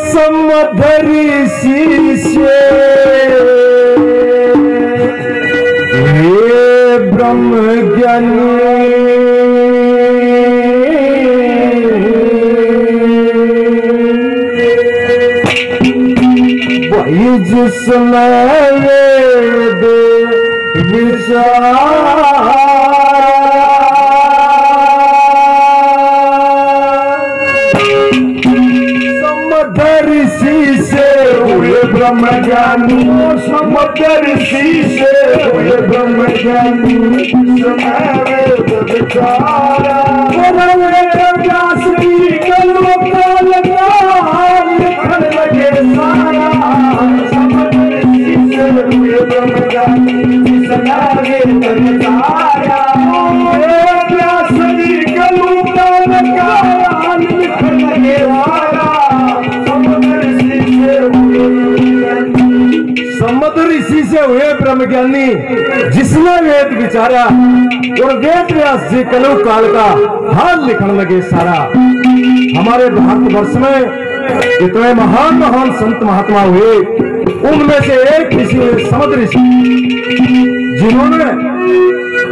समधरी शीशे ब्रह्म ज्ञानी वही जिसमें वेद ऋषि से हुए ब्रह्म ज्ञानी, समर्थ ऋषि से हुए ब्रह्म ज्ञानी, वेद विचारा व्यास की कल्पकाल लिखन लगे सारा, समर्थ ऋषि से हुए ब्रह्म ज्ञानी, वेद विचारा व्यास की कल्पकाल लिखन लगे सारा। सम्मत ऋषि से हुए ब्रह्म ज्ञानी जिसने वेद विचारा और वेद व्यास जी कलयुग काल का हाल लिखने लगे सारा। हमारे भारतवर्ष में इतने महान महान संत महात्मा हुए, उनमें से एक ऋषि सम्मत ऋषि, जिन्होंने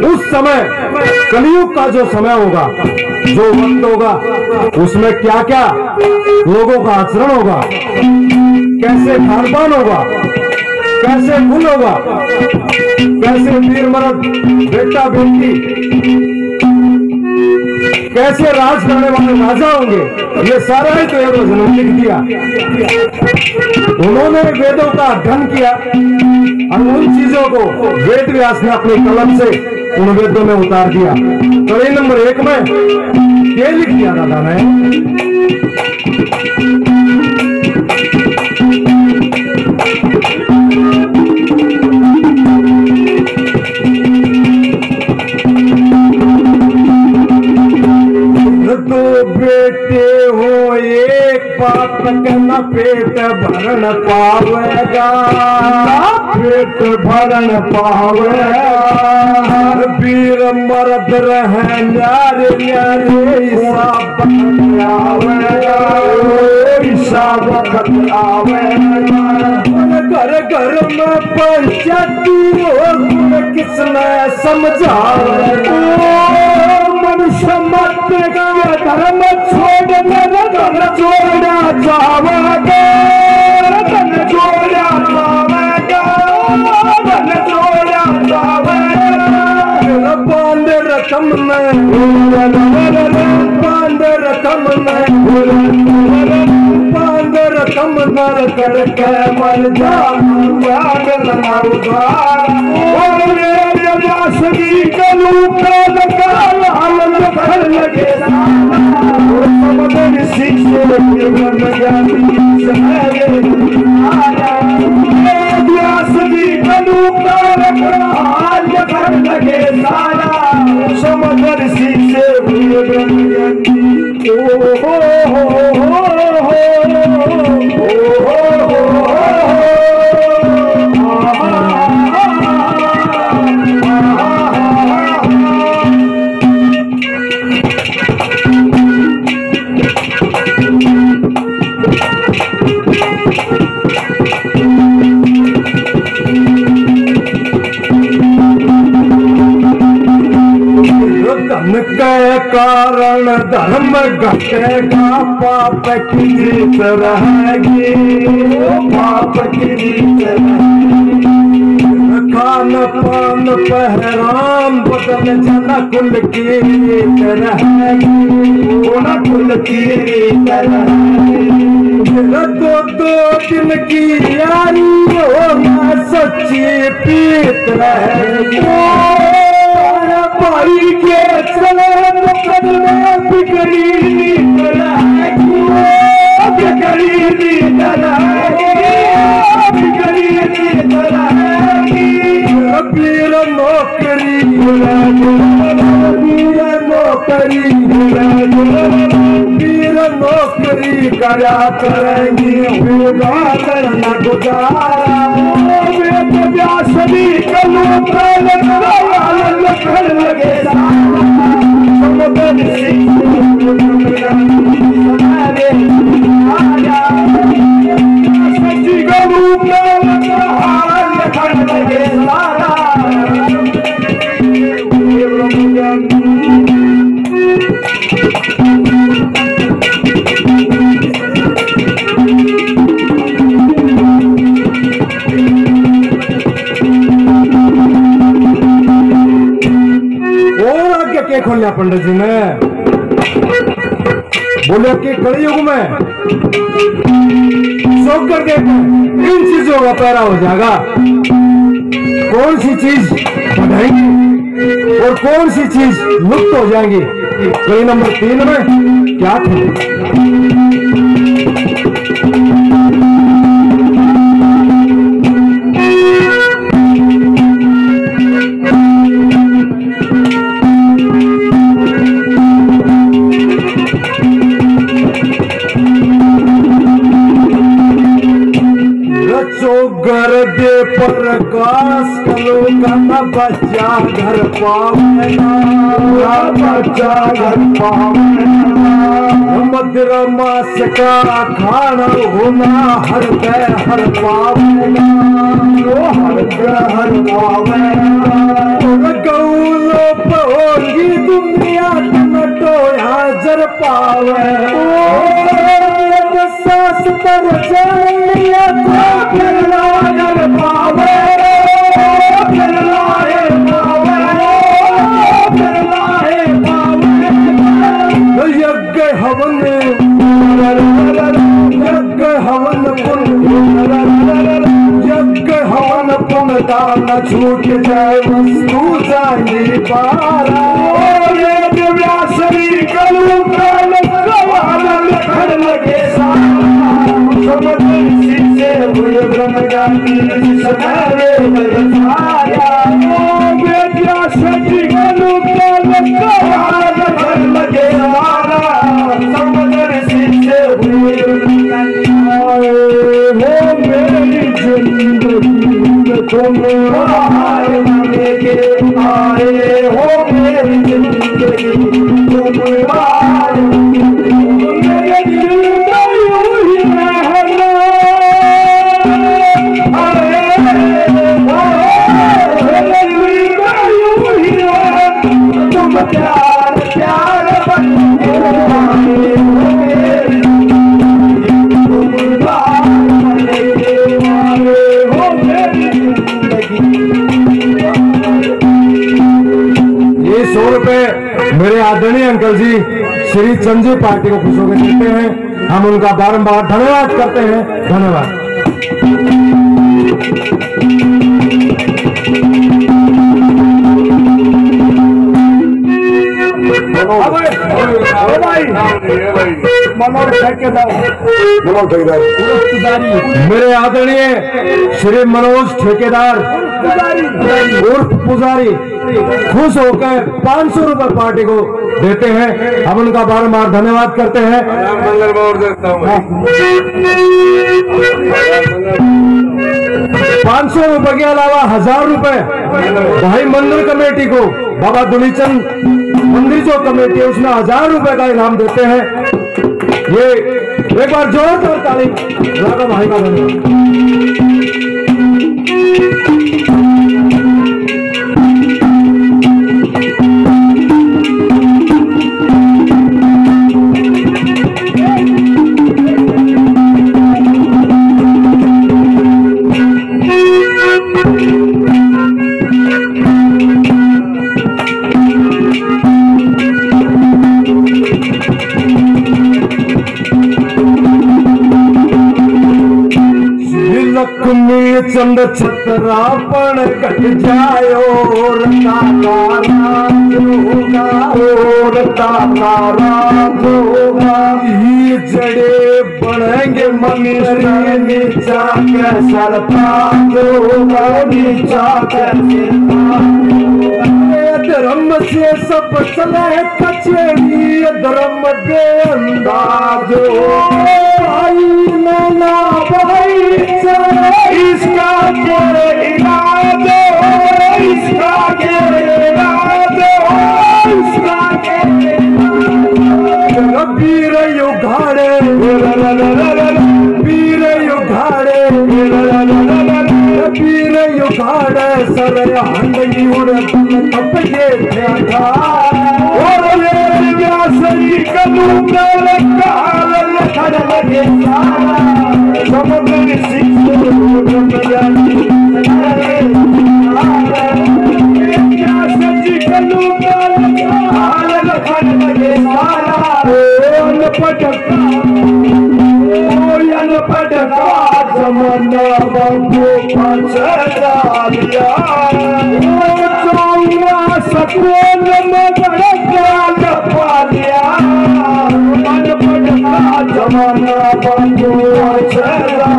उस समय कलयुग का जो समय होगा, जो वक्त होगा, उसमें क्या क्या लोगों का आचरण होगा, कैसे खानपान होगा, कैसे फूल होगा, कैसे वीर मर्द बेटा बेटी, कैसे राज करने वाले राजा होंगे, ये सारा ही तो एक जन्म लिख दिया। उन्होंने वेदों का अध्ययन किया और उन चीजों को वेद व्यास ने अपनी कलम से उन वेदों में उतार दिया। कड़ी नंबर 1 में ये लिख दिया दादा ने, दो बेटे हो एक बात कहना पेट भरण पावेगा, पेट भरण पावेगा, वीर मर्द रहे न्यारे न्यारे ईसा वक्त आवेगा, ईसा वक्त आवेगा। घर घर में पंचायती हो गुण किसने समझावेगा, मनुष्य मत धर्म छोड़ना धन छोड़ा जावेगा, धन छोड़ा जावेगा, धन छोड़ा जावेगा। बांध रकम में बांध रकम में बांध रकम नर करके मर जा लगे ऋषि से व्यास जी लगे सारा, समझ ऋषि से हुए ब्रह्म ज्ञानी। धन के कारण धर्म घटेगा, पाप की जीत रहेगी, पाप की जीत रहेगी। खान पान पहरान बदल जाना कुल की रीत रहेगी, कुल की रीत रहेगी। दो दिन की यारी होना सच्ची पीत रहेगी, भाई के चले मुकदमे बिगड़ी नीत रहेगी, बिगड़ी नीत रहेगी, बिगड़ी नीत रहेगी। वीर नौकरी वीर नौकरी वीर नौकरी करा करेंगी, होगा करना गुजारा। व्यास जी कलयुग खोलिया पंडित जी ने, बोले कि कलयुग में सोच कर देखो इन चीजों का पैरा हो जाएगा, कौन सी चीज बढ़ाएंगी और कौन सी चीज लुप्त हो जाएंगी। कड़ी नंबर 3 में क्या था? गर्दे प्रकाश कलो का बच्चा घर पावेना, बच्चा घर पावेना। मदिरा मास का खाना होना हर हर पावेना, हर पावेना। गौलो पहोगी दुनिया टो हाजर पावे, सास पर चलिया फिर लायर पावे, फिर लायर पावे, फिर लायर पावे। यज्ञ हवन यज्ञ हवन यज्ञ हवन पुन दान छूट जाए वस्तु जाए पारा। ये व्यासरी कलु काल लखन लगे से हुए ब्रह्म ज्ञानी सदारे बरसाया। व्यासरी कलु काल लखन लगे सारा, समुद्र से हुए ब्रह्म ज्ञानी। हो मेरी जिंदगी में तुम आए के आए, हो मेरी जिंदगी तुम आए। प्यार प्यार ये 100 रुपए मेरे आदरणीय अंकल जी श्री चंजी पार्टी को खुश होकर देते हैं। हम उनका बारंबार धन्यवाद करते हैं। धन्यवाद। मनोज ठेकेदार, मेरे आदरणीय श्री मनोज ठेकेदार उर्फ पुजारी खुश होकर 500 रुपए पार्टी को देते हैं। हम उनका बारंबार धन्यवाद करते हैं। 500 रुपए के अलावा 1000 रुपए भाई मंदिर कमेटी को, बाबा दुलीचंद मंदिर जो कमेटी है उसमें 1000 रुपए का इनाम देते हैं। ये एक बार जोरदार ताली राघव भाई का धन्यवाद। लक्ष्मी चंद छतरापण कट जायो, रता राज होगा, रता राज होगा। ये जड़े बढ़ेंगे मनुष्य नीचा के सरताज होगा, नीचा के धर्म से सब चले कचेरी, धर्म बेअंदाज भाई नाना भाई इसका क्या इलाज, इसका क्या इलाज, इसका क्या पीर युगाड़े, पीर युगाड़े, पीर युगाड़े सर हंडी उड़ तप ये था। और ये व्यासरी कलू काल काल लखन लगे सारा, समुद्र सिंह ब्रह्म ज्ञानी व्यासरी कलू काल सकोन में बड़ा पालिया मन पड़ता जमाना बाबू चला